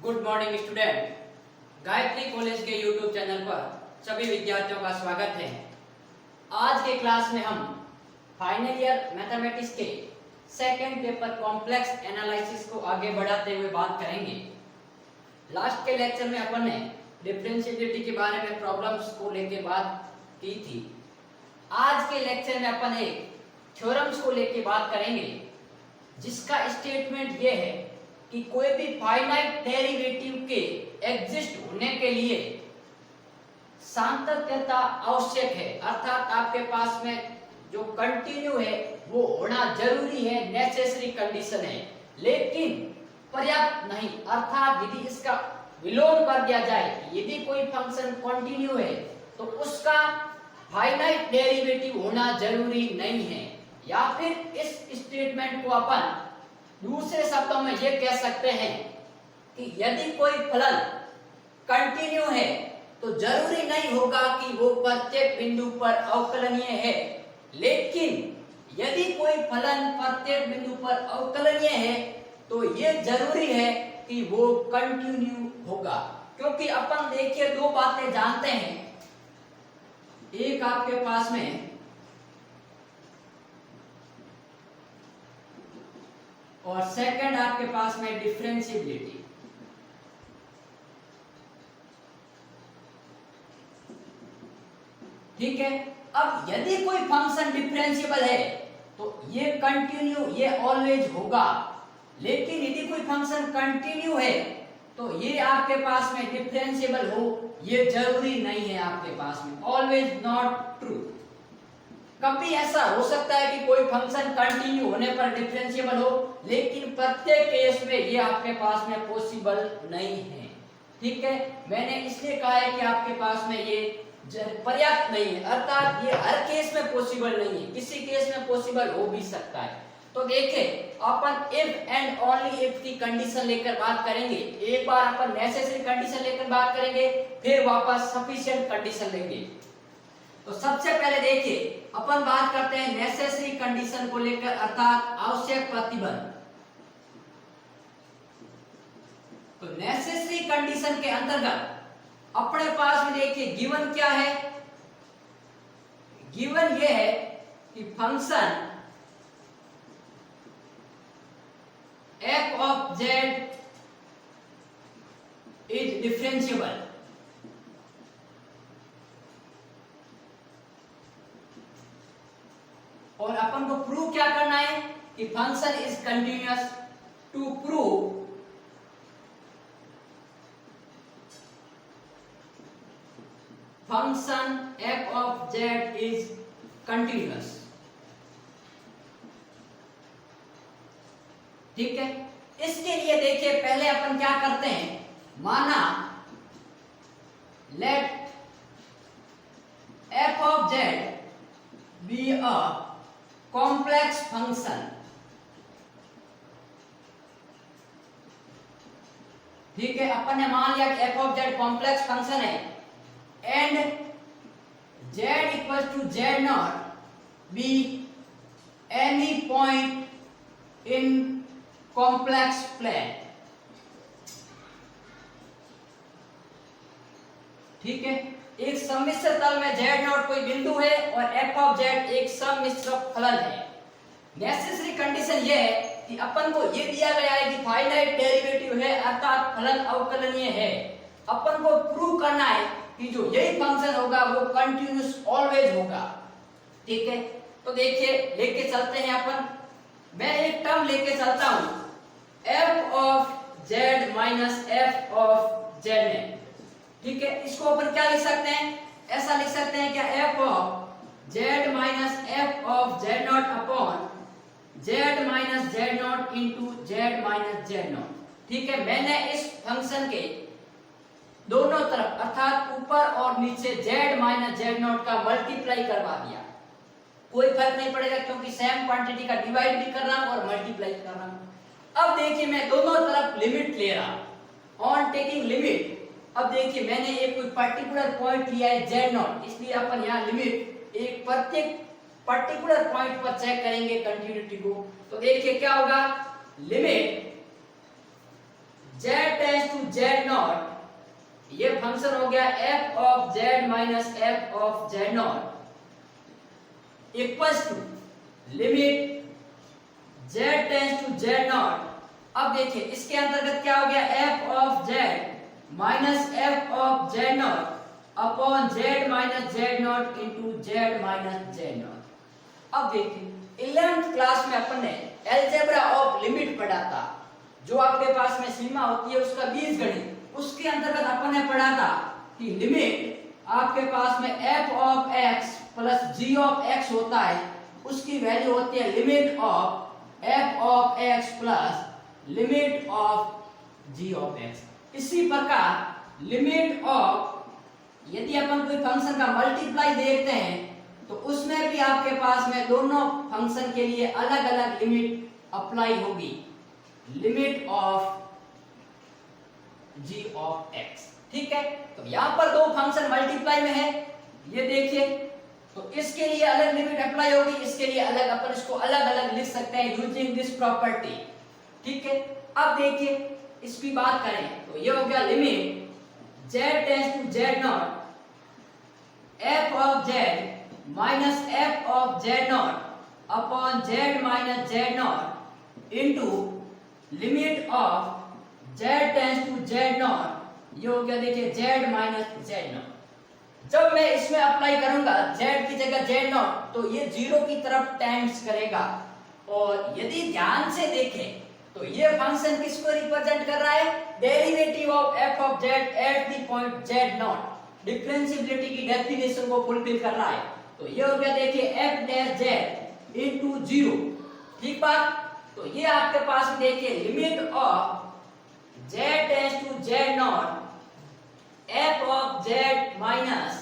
Good morning student. Gayatri college के YouTube channel पर सभी विद्यार्थियों का स्वागत है। आज के क्लास में हम फाइनल ईयर मैथमेटिक्स के सेकंड पेपर कॉम्प्लेक्स एनालिसिस को आगे बढ़ाते हुए बात करेंगे। लास्ट के लेक्चर में अपन ने डिफरेंशिएबिलिटी के बारे में प्रॉब्लम्स को लेकर बात की थी। आज के लेक्चर में अपन एक थ्योरम्स को लेकर बात करेंगे जिसका स्टेटमेंट ये है कि कोई भी फाइनाइट डेरिवेटिव के एग्जिस्ट होने के लिए सातत्यता आवश्यक है, अर्थात आपके पास में जो कंटिन्यू है वो होना जरूरी है, नेसेसरी कंडीशन है, लेकिन पर्याप्त नहीं। अर्थात यदि इसका विलोम कर दिया जाए, यदि कोई फंक्शन कंटिन्यू है तो उसका फाइनाइट डेरिवेटिव होना जरूरी नहीं है। या फिर इस स्टेटमेंट को अपन दूसरे शब्दों में ये कह सकते हैं कि यदि कोई फलन कंटिन्यू है तो जरूरी नहीं होगा कि वो प्रत्येक बिंदु पर अवकलनीय है, लेकिन यदि कोई फलन प्रत्येक बिंदु पर अवकलनीय है तो ये जरूरी है कि वो कंटिन्यू होगा। क्योंकि अपन देखिए दो बातें जानते हैं, एक आपके पास में और सेकंड आपके पास में डिफरेंशिएबिलिटी। ठीक है, अब यदि कोई फंक्शन डिफरेंशिएबल है तो ये कंटिन्यू, ये ऑलवेज होगा, लेकिन यदि कोई फंक्शन कंटिन्यू है तो ये आपके पास में डिफरेंशिएबल हो ये जरूरी नहीं है आपके पास में। Always not true. कभी ऐसा हो सकता है कि कोई फंक्शन कंटिन्यू होने पर डिफरेंशिएबल हो, लेकिन प्रत्येक केस में ये आपके पास में पॉसिबल नहीं है। ठीक है, मैंने इसलिए कहा है कि आपके पास में ये पर्याप्त नहीं है, अर्थात ये हर केस में पॉसिबल नहीं है, किसी केस में पॉसिबल हो भी सकता है। तो देखें, अपन इफ एंड ओनली इफ की कंडीशन लेकर बात करेंगे। एक बार अपन नेसेसरी कंडीशन लेकर बात करेंगे, फिर वापस सफिशिएंट कंडीशन लेंगे। तो सबसे पहले देखिए अपन बात करते हैं नेसेसरी कंडीशन को लेकर, अर्थात आवश्यक प्रतिबंध। तो नेसेसरी कंडीशन के अंतर्गत अपने पास में देखिए गिवन क्या है। गिवन ये है कि function f of z is differentiable. और अपन को प्रूव क्या करना है कि function is continuous. To prove function f of z is continuous. ठीक है, इसके लिए देखिए पहले अपन क्या करते हैं, माना let f of z be a complex function. ठीक है, अपन ने मान लिया कि f of z complex function है and z equal to z not be any point in complex plane. ठीक है, एक सम्मिश्र तल में z नॉट कोई बिंदु है और f of z एक सम्मिश्र फलन है। नेसेसरी कंडीशन ये है कि अपन को ये दिया गया है कि फाइनाइट डेरिवेटिव है, अर्थात फलन अवकलनीय है। अपन को प्रूव करना है कि जो यही फंक्शन होगा वो कंटिन्यूअस ऑलवेज होगा। ठीक है, तो देखिए लेके चलते हैं अपन। मैं एक टर्म लेके चलता हूं f of z minus f of z में। ठीक है, इसको अपन क्या लिख सकते हैं, ऐसा लिख सकते हैं क्या, f of z minus f of z naught upon z minus z not into z minus z not. ठीक है, मैंने इस फंक्शन के दोनों तरफ अर्थात ऊपर और नीचे z माइनस z नॉट का मल्टीप्लाई करवा दिया। कोई फर्क नहीं पड़ेगा क्योंकि सेम क्वांटिटी का डिवाइड भी कर रहा हूं और मल्टीप्लाई कर रहा हूं। अब देखिए मैं दोनों तरफ लिमिट ले रहा हूं। ऑन टेकिंग लिमिट, अब देखिए मैंने एक कोई पर्टिकुलर पॉइंट लिया है z नॉट, इसलिए अपन यहाँ लिमिट एक प्रत्येक पर्टिकुलर पॉइंट पर चेक करेंगे कंटिन्यूटी को। तो देखिए क्या होगा, limit z tends to Z naught, ये फंक्शन हो गया F of Z minus F of Z naught equals to limit Z tends to Z naught. अब देखिए इसके अंतर्गत क्या हो गया, F of Z minus F of Z naught upon Z minus Z naught into Z minus Z naught. अब देखिए 11th class में अपन ने अलजेब्रा ऑफ लिमिट पढ़ा था, जो आपके पास में सीमा होती है उसका बीजगणित, उसके अंतर्गत अपन ने पढ़ा था कि लिमिट आपके पास में f of x plus g of x होता है, उसकी वैल्यू होती है limit of f of x plus limit of g of x। इसी प्रकार लिमिट ऑफ, यदि अपन कोई फंक्शन का मल्टीप्लाई देखते हैं तो उसमें भी आपके पास में दोनों फंक्शन के लिए अलग अलग लिमिट अप्लाई होगी, limit of g of x। ठीक है, तो यहां पर दो फंक्शन मल्टीप्लाई में है, ये देखिए, तो इसके लिए अलग लिमिट अप्लाई होगी, इसके लिए अलग, अपन इसको अलग अलग लिख सकते हैं यूजिंग दिस प्रॉपर्टी। ठीक है, अब देखिए इसकी बात करें तो ये हो गया limit z tends to z naught f of z minus f of z naught upon z minus z naught into limit of z tends to z naught, ये हो गया देखिए z माइनस z नॉट। जब मैं इसमें apply करूंगा z की जगह z नॉट तो ये जीरो की तरफ टेंड्स करेगा, और यदि ध्यान से देखें तो ये फंक्शन किसको रिप्रेजेंट कर रहा है, derivative of f of z at the point z not, differentiability की डेफिनेशन को फुलफिल कर रहा है। तो ये हो गया देखिए f डैश z इनटू 0। ठीक बात, तो ये आपके पास में देखिए limit of z tends to z naught f of z minus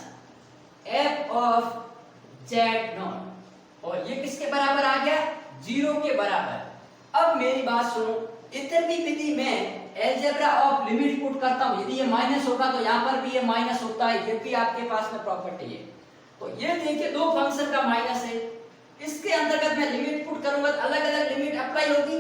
f of z naught, और ये किसके बराबर आ गया, 0 के बराबर। अब मेरी बात सुनो, इतनी विधि में अलजेब्रा ऑफ लिमिट पुट करता हूं, यदि ये माइनस होगा तो यहां पर भी ये माइनस होता है, ये भी आपके पास में प्रॉपर्टी है। तो ये देखिए दो फंक्शन का माइनस है, इसके अंतर्गत मैं लिमिट पुट करूंगा तो अलग अलग लिमिट अप्लाई होगी,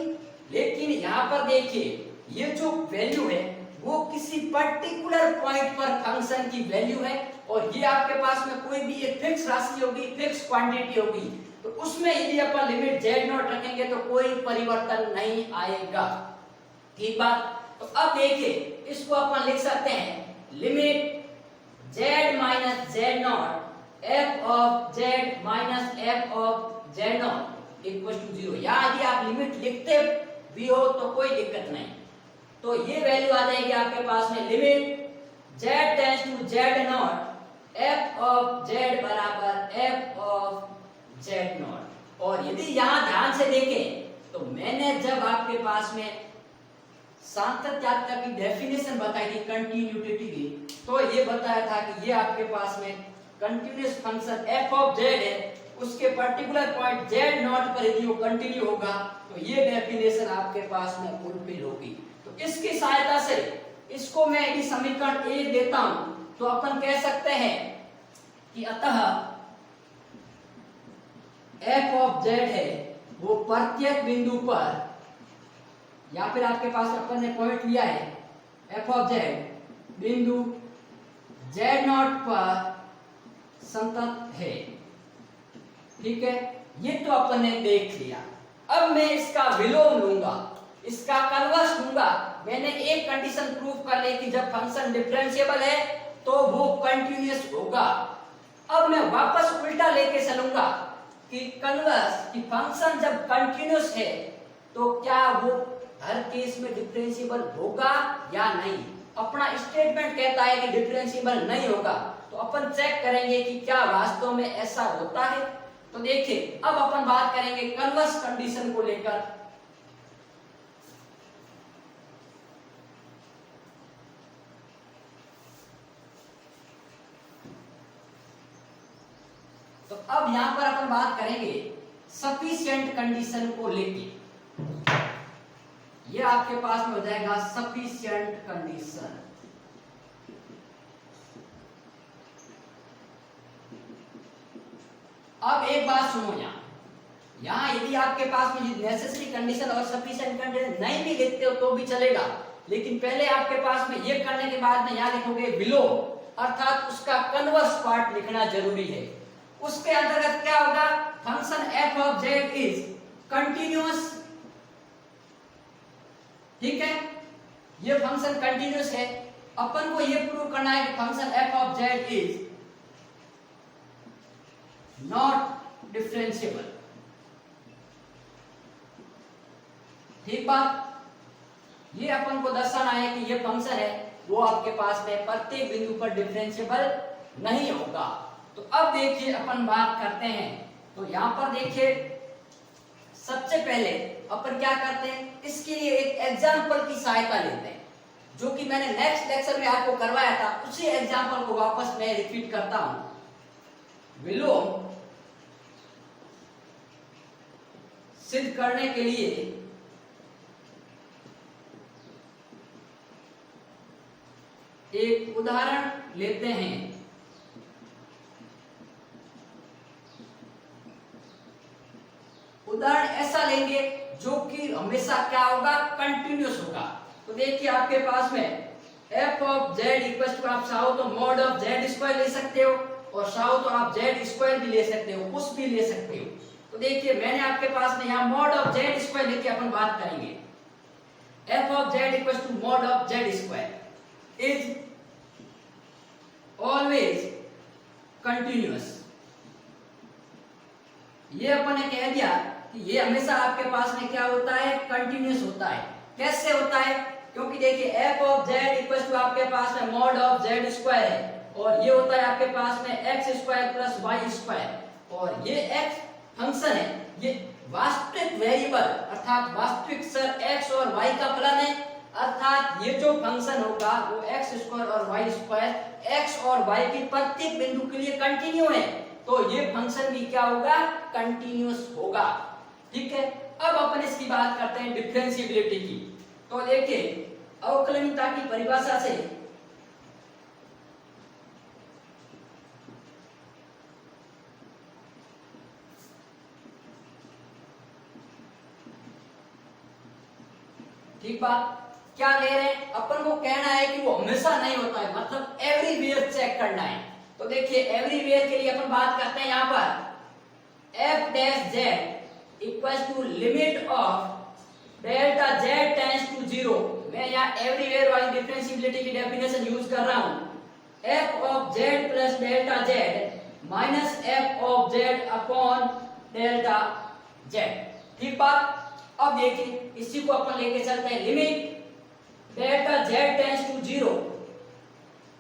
लेकिन यहां पर देखिए ये जो वैल्यू है वो किसी पर्टिकुलर पॉइंट पर फंक्शन की वैल्यू है, और ये आपके पास में कोई भी एक फिक्स राशि होगी, फिक्स क्वांटिटी होगी, तो उसमें यदि अपन लिमिट z नॉट रखेंगे तो कोई परिवर्तन नहीं आएगा। ठीक बात, तो अब देखिए इसको अपन लिख सकते हैं limit z minus z naught f of z minus f of z naught equal to 0। या यदि आप लिमिट लिखते भी हो तो कोई दिक्कत नहीं, तो ये वैल्यू आ जाएगी आपके पास में limit z tends to z naught f of z बराबर f ऑफ z नॉट। और यदि यहां ध्यान से देखें तो मैंने जब आपके पास में सातत्यात्मकता की डेफिनेशन बताई थी कंटिन्यूटी की, तो ये बताया था कि ये आपके पास में continuous function f of z है, उसके पर्टिकुलर पॉइंट z नॉट पर यदि वो कंटिन्यू होगा तो ये डेफिनेशन आपके पास में फुलफिल होगी। तो इसकी सहायता से इसको मैं यदि समीकरण 1 देता हूं तो अपन कह सकते हैं कि अतः f ऑफ z है वो प्रत्येक बिंदु पर, या फिर आपके पास अपन ने पॉइंट लिया है f ऑफ z बिंदु z नॉट पर संतत है। ठीक है, ये तो अपन ने देख लिया। अब मैं इसका विलोम लूंगा, इसका कन्वर्स लूंगा। मैंने एक कंडीशन प्रूव कर ली कि जब फंक्शन डिफरेंशिएबल है तो वो कंटिन्यूअस होगा। अब मैं वापस उल्टा लेके चलूंगा कि कन्वर्स, कि फंक्शन जब कंटिन्यूअस है तो क्या वो हर केस में डिफरेंशिएबल होगा या नहीं। अपना स्टेटमेंट कहता है कि डिफरेंशिएबल नहीं होगा, तो अपन चेक करेंगे कि क्या वास्तव में ऐसा होता है। तो देखिए अब अपन बात करेंगे कन्वर्स कंडीशन को लेकर। तो अब यहां पर अपन बात करेंगे सफिशिएंट कंडीशन को लेके। ये आपके पास में हो जाएगा सफिशिएंट कंडीशन। अब एक बात सुनो, यहां यदि आपके पास में नेसेसरी कंडीशन और सफिशिएंट कंडीशन नहीं भी लिखते हो तो भी चलेगा, लेकिन पहले आपके पास में ये करने के बाद में यहाँ लिखोगे बिलो, अर्थात उसका कन्वर्स पार्ट लिखना जरूरी है। उसके अंतर्गत क्या होगा, function F of Z is continuous, ठीक है, ये फंक्शन कंटिन्यूअस है। अपन को ये प्रूव करना है कि function F of Z is not differentiable, ठीक बात। ये अपन को दर्शाना है कि ये फंक्शन है वो आपके पास में प्रत्येक बिंदु पर डिफरेंशिएबल नहीं होगा। तो अब देखिए अपन बात करते हैं। तो यहां पर देखिए सबसे पहले अपन क्या करते हैं, इसके लिए एक एग्जांपल की सहायता लेते हैं, जो कि मैंने नेक्स्ट लेक्चर में आपको करवाया था। उसी एग्जांपल को वापस मैं रिपीट करता हूं। विलोम सिद्ध करने के लिए एक उदाहरण लेते हैं। उदाहरण ऐसा लेंगे जो कि हमेशा क्या होगा, कंटिन्यूअस होगा। तो देखिए आपके पास में f of z equal to, आप चाहो तो मॉड ऑफ z स्क्वायर ले सकते हो और चाहो तो आप z स्क्वायर भी ले सकते हो, कुछ भी ले सकते हो। तो देखिए मैंने आपके पास में यहाँ मॉड ऑफ z स्क्वायर लेके अपन बात करेंगे। f of z equal to mod of z square is always continuous. ये अपन ने कह दिया कि ये हमेशा आपके पास में क्या होता है, कंटिन्यूअस होता है। कैसे होता है, क्योंकि देखिए f of z equal to आपके पास में मॉड ऑफ z स्क्वायर है और ये होता है आपके पास में x square plus y square, और ये x फंक्शन है, ये वास्तविक वेरिएबल अर्थात वास्तविक चर x और y का फलन है। अर्थात ये जो फंक्शन होगा वो x स्क्वायर और y स्क्वायर x और y की प्रत्येक बिंदु के लिए कंटिन्यू है। तो ये फंक्शन भी क्या होगा, कंटिन्यूअस होगा, ठीक है। अब अपन इसकी बात करते हैं डिफरेंशिएबिलिटी की। तो देखिए अवकलनीयता की परिभाषा से ठीक बात, क्या ले रहे हैं अपन को, कहना है कि वो हमेशा नहीं होता है, मतलब एवरीवेयर चेक करना है। तो देखिए एवरीवेयर के लिए अपन बात करते हैं यहाँ पर f dash z equals to limit of delta z tends to 0। मैं यहाँ एवरीवेयर वाली डिफरेंशिएबिलिटी की डेफिनेशन यूज कर रहा हूँ। f of z plus delta z minus f of z upon delta z, ठीक बात। अब देखिए इसी को अपन लेके चलते हैं limit delta z tends to 0।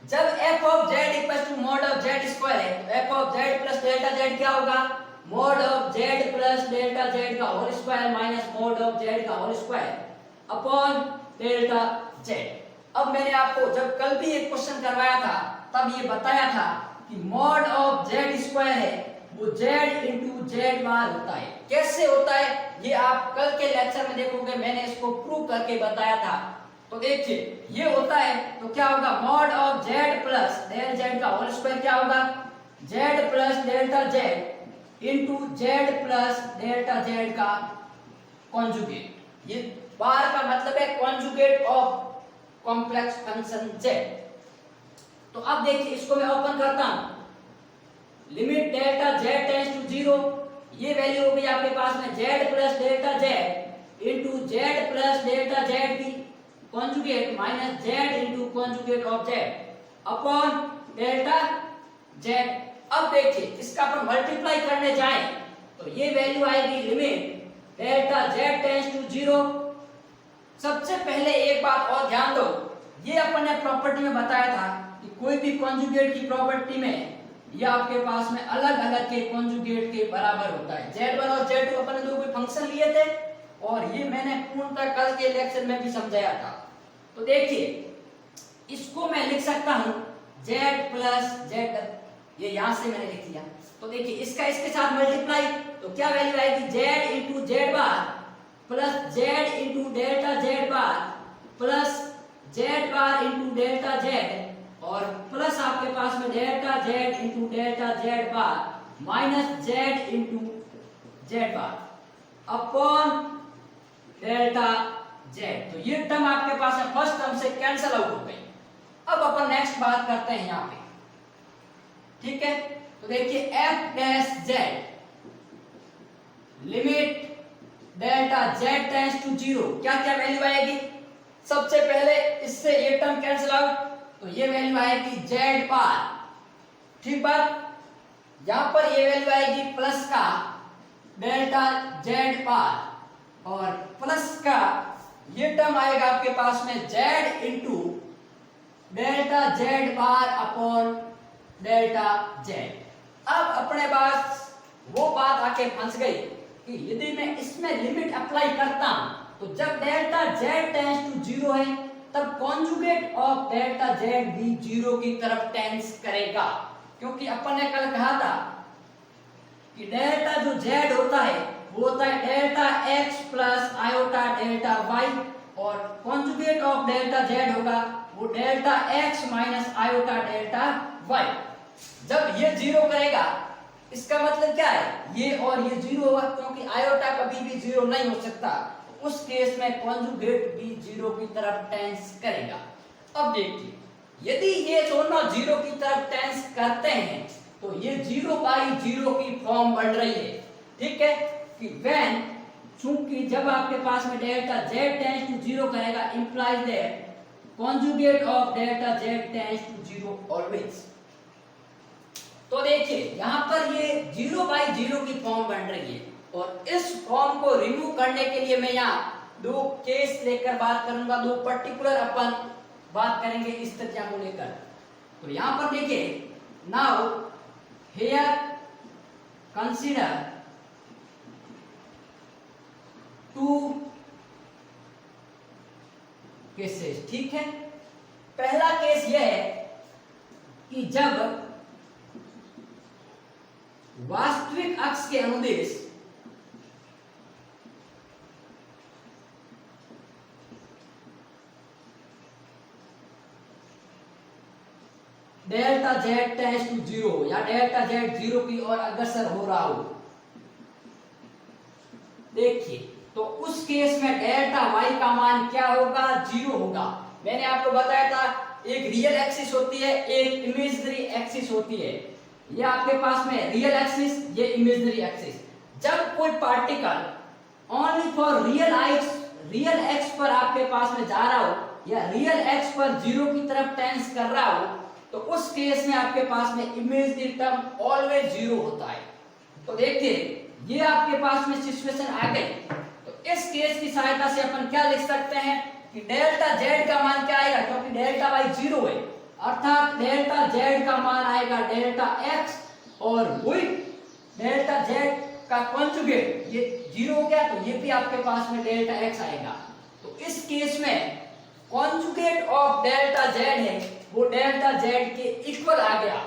जब f of z equal to mod of z square है तो f of z plus delta z क्या होगा, mod of z plus delta z का whole square minus mod of z का whole square upon delta z। अब मैंने आपको जब कल भी एक क्वेश्चन करवाया था तब ये बताया था कि मॉड ऑफ z स्क्वायर है वो z इंटू z बार होता है। कैसे होता है ये आप कल के लेक्चर में देखोगे, मैंने इसको प्रूव करके बताया था। तो देखिए ये होता है तो क्या होगा, mod of z plus del z का होल स्क्वायर क्या होगा, z plus delta z into z plus delta z का कॉन्जुगेट। ये बार का मतलब है conjugate of complex function z। तो अब देखिए इसको मैं ओपन करता हूं, limit delta z tends to 0, ये वैल्यू हो गई आपके पास में z plus delta z into z plus delta z की conjugate minus z into conjugate of z upon delta z। अब देखिए इसका अपन मल्टीप्लाई करने जाएं तो ये वैल्यू आएगी limit delta z tends to 0। सबसे पहले एक बात और ध्यान दो, ये अपन ने प्रॉपर्टी में बताया था कि कोई भी कॉन्जुगेट की प्रॉपर्टी में ये आपके पास में अलग अलग के कॉन्जुगेट के बराबर होता है। z1 और z2 अपन ने दो कोई फंक्शन लिए थे और ये मैंने पूर्णतः कल के लेक्चर में भी समझाया था। तो देखिए इसको मैं लिख सकता हूं z प्लस z, ये यहां से मैंने लिख दिया। तो देखिए इसका इसके साथ मल्टीप्लाई तो क्या वैल्यू आएगी, z into Z bar plus z into delta z bar plus z bar into delta z और प्लस आपके पास में delta z into delta z bar minus z into z bar upon delta Z. तो ये term आपके पास है first term से कैंसिल आउट हो गई। अब अपन नेक्स्ट बात करते हैं यहां पे, ठीक है। तो देखिए F dash Z limit delta Z tends to 0, क्या क्या वैल्यू आएगी? सबसे पहले इससे ये टर्म कैंसिल आउट, तो ये वैल्यू आएगी जेड बार, ठीक बात। यहां पर ये वैल्यू आएगी प्लस का डेल्टा जेड बार और प्लस का ये टर्म आएगा आपके पास में जेड इंटू डेल्टा जेड बार अपॉन डेल्टा जेड। अब अपने पास वो बात आके फंस गई कि यदि मैं इसमें लिमिट अप्लाई करता हूं तो जब डेल्टा जेड टेंड्स टू 0 है तब कॉन्जुगेट ऑफ डेल्टा जेड भी 0 की तरफ टेंस करेगा, क्योंकि अपन ने कल कहा था कि डेल्टा जो जेड होता है वो होता है delta X plus iota delta Y और कॉन्जुगेट ऑफ डेल्टा जेड होगा वो delta X minus iota delta Y. जब ये 0 करेगा इसका मतलब क्या है, ये और ये 0 होगा, क्योंकि आयोटा कभी भी 0 नहीं हो सकता। उस केस में कॉन्जुगेट भी 0 की तरफ टेंस करेगा। अब देखिए यदि ये दोनों 0 की तरफ टेंस करते हैं तो ये 0/0 की फॉर्म बन रही है, ठीक है। कि व्हेन, चूंकि जब आपके पास में डेल्टा जेड टेंस टू 0 करेगा implies that conjugate of delta Z tends to 0 always. तो देखिए यहां पर ये 0/0 की फॉर्म बन रही है और इस फॉर्म को रिमूव करने के लिए मैं यहाँ दो केस लेकर बात करूंगा, दो पर्टिकुलर अपन बात करेंगे इस स्थितियों को लेकर। तो यहां पर देखिए now here consider two cases, ठीक है। पहला केस यह है कि जब वास्तविक अक्ष के अनुदेश डेल्टा जेड टेंड्स टू 0 या डेल्टा जेड 0 की ओर अग्रसर हो रहा हो, देखिए तो उस केस में डेल्टा वाई का मान क्या होगा, 0 होगा। मैंने आपको बताया था एक रियल एक्सिस होती है, एक इमेजिनरी एक्सिस होती है। ये आपके पास में रियल एक्सिस, ये इमेजिनरी एक्सिस। जब कोई particle only for real x पर आपके पास में जा रहा हो या रियल एक्स पर 0 की तरफ टेंस कर रहा हो तो उस केस में आपके पास में इमेजिनरी टर्म ऑलवेज 0 होता है। तो देखिए ये आपके पास में सिचुएशन आ गई। तो इस केस की सहायता से अपन क्या लिख सकते हैं कि डेल्टा जेड का मान क्या आएगा, क्योंकि डेल्टा वाई 0 है, अर्थात डेल्टा जेड का मान आएगा डेल्टा एक्स और वही डेल्टा जेड का कॉन्जुगेट ये 0 हो गया तो ये भी आपके पास में डेल्टा एक्स आएगा। तो इस केस में कॉन्जुगेट ऑफ डेल्टा जेड है वो डेल्टा जेड के इक्वल आ गया,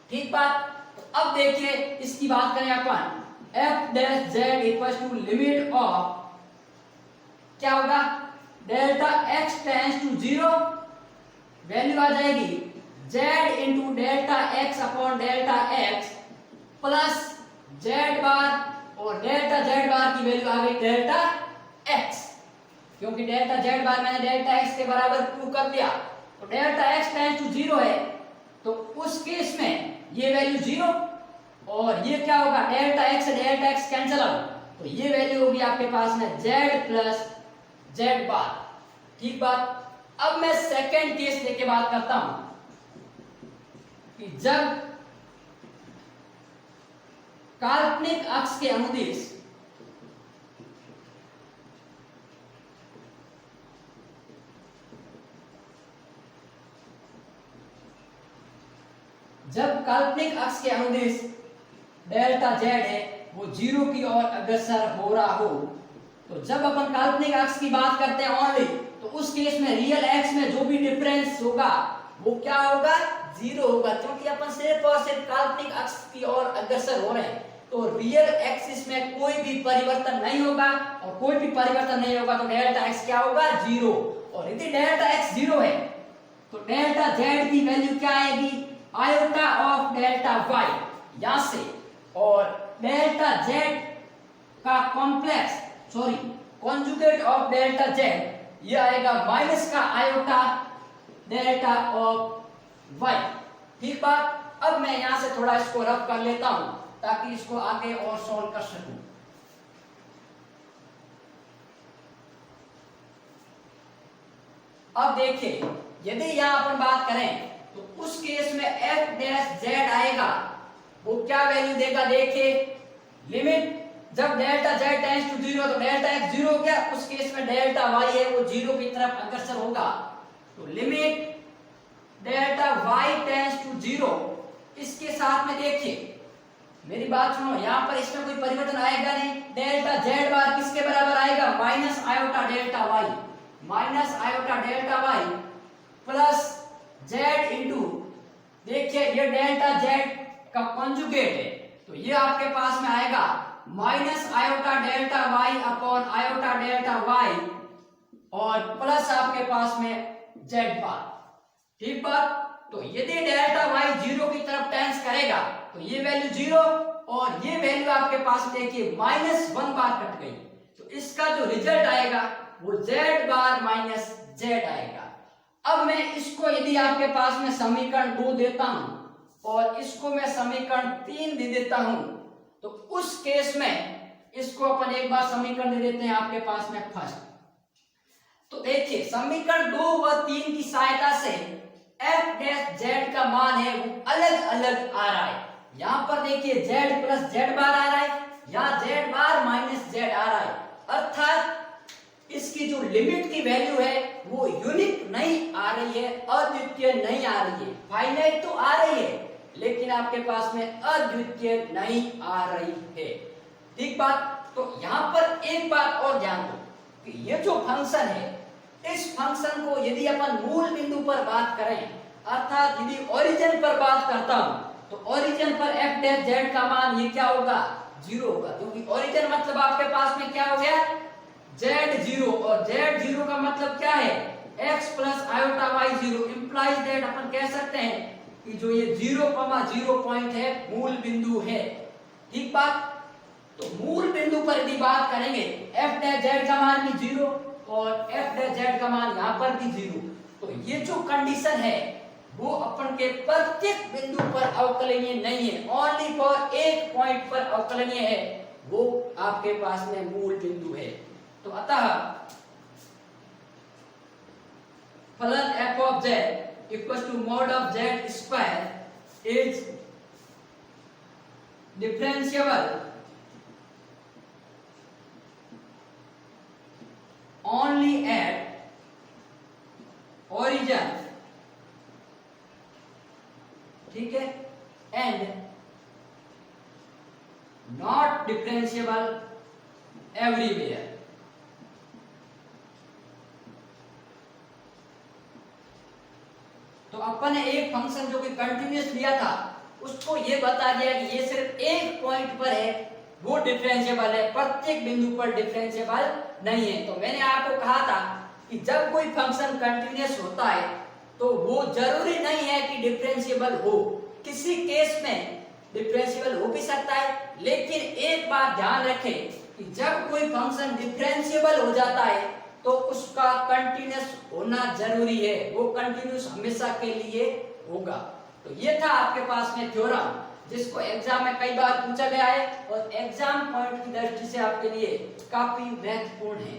ठीक बात। तो अब देखिए इसकी बात करें अपन F dash Z equals to limit of क्या होगा, delta X tends to 0 value आ जाएगी z into delta X upon delta X plus Z bar और डेल्टा जेड बार की वैल्यू आ गई डेल्टा एक्स, क्योंकि डेल्टा जेड बार मैंने डेल्टा एक्स के बराबर प्रूव कर दिया। तो डेल्टा एक्स टेंड्स टू 0 है तो उस केस में ये वैल्यू 0 और ये क्या होगा डेल्टा एक्स से डेल्टा एक्स कैंसिल आउट, तो ये वैल्यू होगी आपके पास में z प्लस जेड बार, ठीक बात। अब मैं सेकंड केस लेके बात करता हूं कि जब काल्पनिक अक्ष के अनुदिश डेल्टा जेड है वो 0 की ओर अग्रसर हो रहा हो, तो जब अपन काल्पनिक अक्ष की बात करते हैं ओनली तो उस केस में रियल एक्स में जो भी डिफरेंस होगा वो क्या होगा, 0 होगा, क्योंकि अपन सिर्फ और सिर्फ काल्पनिक अक्ष की ओर अग्रसर हो रहे हैं। तो रियल एक्सिस में कोई भी परिवर्तन नहीं होगा और कोई भी परिवर्तन नहीं होगा तो डेल्टा एक्स क्या होगा, 0। और यदि डेल्टा एक्स 0 है तो डेल्टा जेड की वैल्यू क्या आएगी, आयोटा ऑफ डेल्टा वाई यहां से, और डेल्टा जेड का कॉन्जुगेट ऑफ डेल्टा जेड ये आएगा माइनस का आयोटा डेल्टा ऑफ वाई। ठीक बात। अब मैं यहां से थोड़ा इसको रफ कर लेता हूं ताकि इसको आगे और सॉल्व कर सकूं। अब देखिए, यदि यहां अपन बात करें तो उस केस में एफ डैश जेड आएगा, वो क्या वैल्यू देगा? देखिए, लिमिट जब delta Z tends to zero तो डेल्टा एक्स जीरो हो गया, उस केस में डेल्टा वाई है वो जीरो की तरफ अग्रसर होगा। तो limit delta Y tends to zero, इसके साथ में देखिए मेरी बात सुनो, यहां पर इसमें कोई परिवर्तन आएगा नहीं। डेल्टा जेड बार किसके बराबर आएगा? Minus iota delta Y, minus iota delta Y plus Z into, देखिए ये डेल्टा जेड का कॉन्जुगेट है तो ये आपके पास में आएगा minus iota delta Y upon iota delta Y और प्लस आपके पास में जेड बार। ठीक बात। तो यदि डेल्टा वाई जीरो की तरफ टेंस करेगा तो ये वैल्यू जीरो और ये वैल्यू आपके पास देखिए माइनस वन बार कट गई, तो इसका जो रिजल्ट आएगा वो जेड बार माइनस जेड आएगा। अब मैं इसको यदि आपके पास में समीकरण 2 देता हूं और इसको मैं समीकरण 3 दे देता हूं तो उस केस में इसको अपन एक बार समीकरण दे देते हैं आपके पास में फर्स्ट। तो देखिए समीकरण 2 व 3 की सहायता से एफ डैश जेड का मान है वो अलग अलग आ रहा है। यहां पर देखिए जेड प्लस जेड बार आ रहा है, यहां जेड बार माइनस जेड आ रहा है, अर्थात इसकी जो लिमिट की वैल्यू है वो यूनिक नहीं आ रही है, अद्वितीय नहीं आ रही है। फाइनाइट तो आ रही है लेकिन आपके पास में अद्वितीय नहीं आ रही है। ठीक बात। तो यहां पर एक बात और ध्यान दो कि ये जो फंक्शन है, इस फंक्शन को यदि अपन मूल बिंदु पर बात करें, अर्थात यदि ओरिजिन पर बात करता हूं तो ओरिजिन पर एफ डैश जेड का मान ये क्या होगा? जीरो होगा, क्योंकि ओरिजिन मतलब आपके पास में क्या हो गया? जेड जीरो, और जेड जीरो का मतलब क्या है? X plus iota Y zero, implies that अपन कह सकते हैं कि जो ये 0,0 पॉइंट है मूल बिंदु है। ठीक बात। तो मूल बिंदु पर यदि बात करेंगे एफ डैश जेड का मान भी जीरो और एफ डैश जेड का मान यहां पर भी जीरो, तो ये जो कंडीशन है वो अपन के प्रत्येक बिंदु पर अवकलनीय नहीं है, ओनली फॉर एक पॉइंट पर अवकलनीय है, वो आपके पास में मूल बिंदु है। तो अतः फलन F of Z equal to mod of Z square is differentiable only at origin, ठीक है, and not differentiable everywhere। तो अपन ने एक फंक्शन जो कि कंटिन्यूअस लिया था उसको ये बता दिया कि ये सिर्फ एक पॉइंट पर है, वो डिफरेंशिएबल है, प्रत्येक बिंदु पर डिफरेंशिएबल नहीं है। तो मैंने आपको कहा था कि जब कोई फंक्शन कंटिन्यूअस होता है तो वो जरूरी नहीं है कि डिफरेंशिएबल हो, किसी केस में डिफरेंशिएबल हो भी सकता है, लेकिन एक बात ध्यान रखें कि जब कोई फंक्शन डिफरेंशिएबल हो जाता है तो उसका कंटिन्यूअस होना जरूरी है, वो कंटिन्यूअस हमेशा के लिए होगा। तो ये था आपके पास में थ्योरम जिसको एग्जाम में कई बार पूछा गया है और एग्जाम पॉइंट की दृष्टि से आपके लिए काफी महत्वपूर्ण है।